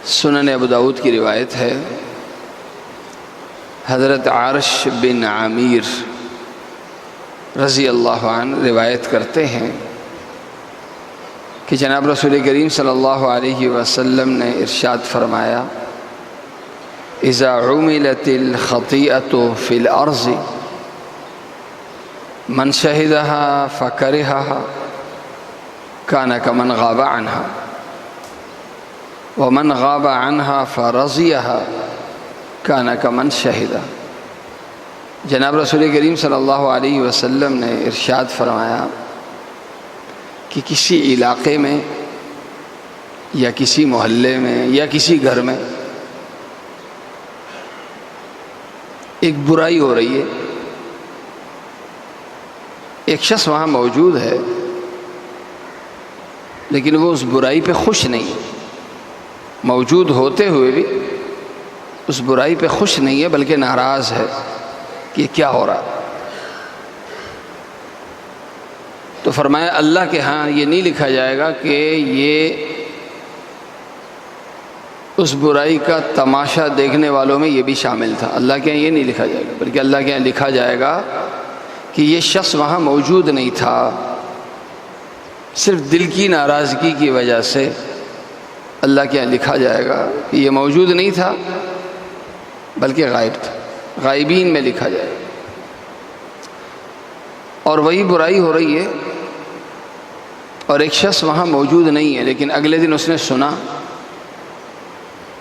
سنن ابو داؤد کی روایت ہے، حضرت عارش بن عامر رضی اللہ عنہ روایت کرتے ہیں کہ جناب رسول کریم صلی اللہ علیہ وسلم نے ارشاد فرمایا، اذا عملت الخطیئة فی الارض من شہدها فکرہها کان کمن غاب عنها ومن غاب عنها فرضیها کان کمن شہدها۔ جناب رسول کریم صلی اللہ علیہ وسلم نے ارشاد فرمایا کہ کسی علاقے میں یا کسی محلے میں یا کسی گھر میں ایک برائی ہو رہی ہے، ایک شخص وہاں موجود ہے لیکن وہ اس برائی پہ خوش نہیں ہے، موجود ہوتے ہوئے بھی اس برائی پہ خوش نہیں ہے بلکہ ناراض ہے کہ یہ کیا ہو رہا ہے۔ تو فرمایا اللہ کے ہاں یہ نہیں لکھا جائے گا کہ یہ اس برائی کا تماشا دیکھنے والوں میں یہ بھی شامل تھا، اللہ کے ہاں یہ نہیں لکھا جائے گا بلکہ اللہ کے ہاں لکھا جائے گا کہ یہ شخص وہاں موجود نہیں تھا، صرف دل کی ناراضگی کی وجہ سے اللہ کے یہاں لکھا جائے گا کہ یہ موجود نہیں تھا بلکہ غائب تھا، غائبین میں لکھا جائے گا۔ اور وہی برائی ہو رہی ہے اور ایک شخص وہاں موجود نہیں ہے لیکن اگلے دن اس نے سنا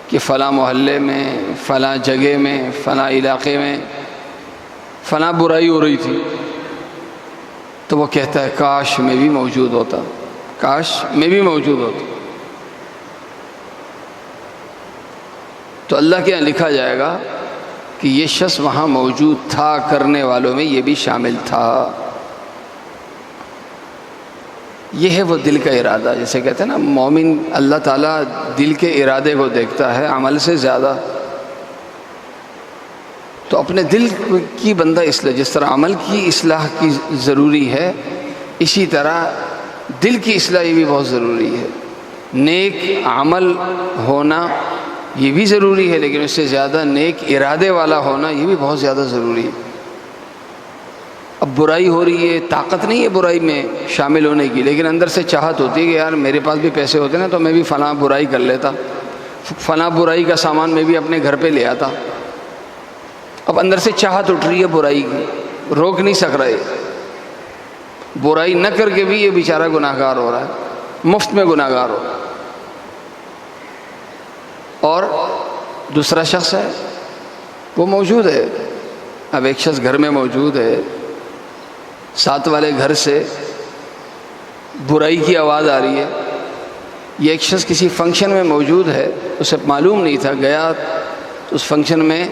کہ فلاں محلے میں، فلاں جگہ میں، فلاں علاقے میں فلاں برائی ہو رہی تھی، تو وہ کہتا ہے کاش میں بھی موجود ہوتا، کاش میں بھی موجود ہوتا۔ تو اللہ کے یہاں لکھا جائے گا کہ یہ شخص وہاں موجود تھا، کرنے والوں میں یہ بھی شامل تھا۔ یہ ہے وہ دل کا ارادہ، جیسے کہتے ہیں نا مومن اللہ تعالیٰ دل کے ارادے کو دیکھتا ہے عمل سے زیادہ۔ تو اپنے دل کی بندہ اصلاح، جس طرح عمل کی اصلاح کی ضروری ہے اسی طرح دل کی اصلاح یہ بھی بہت ضروری ہے۔ نیک عمل ہونا یہ بھی ضروری ہے لیکن اس سے زیادہ نیک ارادے والا ہونا یہ بھی بہت زیادہ ضروری ہے۔ اب برائی ہو رہی ہے، طاقت نہیں ہے برائی میں شامل ہونے کی، لیکن اندر سے چاہت ہوتی ہے کہ یار میرے پاس بھی پیسے ہوتے نا تو میں بھی فلاں برائی کر لیتا، فلاں برائی کا سامان میں بھی اپنے گھر پہ لے آتا۔ اب اندر سے چاہت اٹھ رہی ہے برائی کی، روک نہیں سک رہے، برائی نہ کر کے بھی یہ بیچارہ گناہ گار ہو رہا ہے، مفت میں گناہ گار ہو رہا ہے۔ اور دوسرا شخص ہے وہ موجود ہے، اب ایک شخص گھر میں موجود ہے، ساتھ والے گھر سے برائی کی آواز آ رہی ہے، یہ ایک شخص کسی فنکشن میں موجود ہے، اسے معلوم نہیں تھا، گیا تو اس فنکشن میں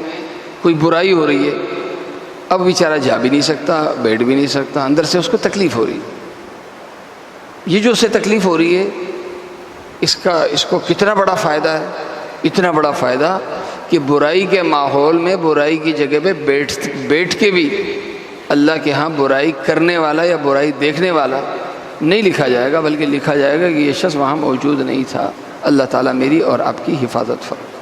کوئی برائی ہو رہی ہے، اب بیچارہ جا بھی نہیں سکتا، بیٹھ بھی نہیں سکتا، اندر سے اس کو تکلیف ہو رہی ہے۔ یہ جو اسے تکلیف ہو رہی ہے اس کو کتنا بڑا فائدہ ہے، اتنا بڑا فائدہ کہ برائی کے ماحول میں، برائی کی جگہ پہ بیٹھ کے بھی اللہ کے ہاں برائی کرنے والا یا برائی دیکھنے والا نہیں لکھا جائے گا بلکہ لکھا جائے گا کہ یہ شخص وہاں موجود نہیں تھا۔ اللہ تعالیٰ میری اور آپ کی حفاظت فرمائے۔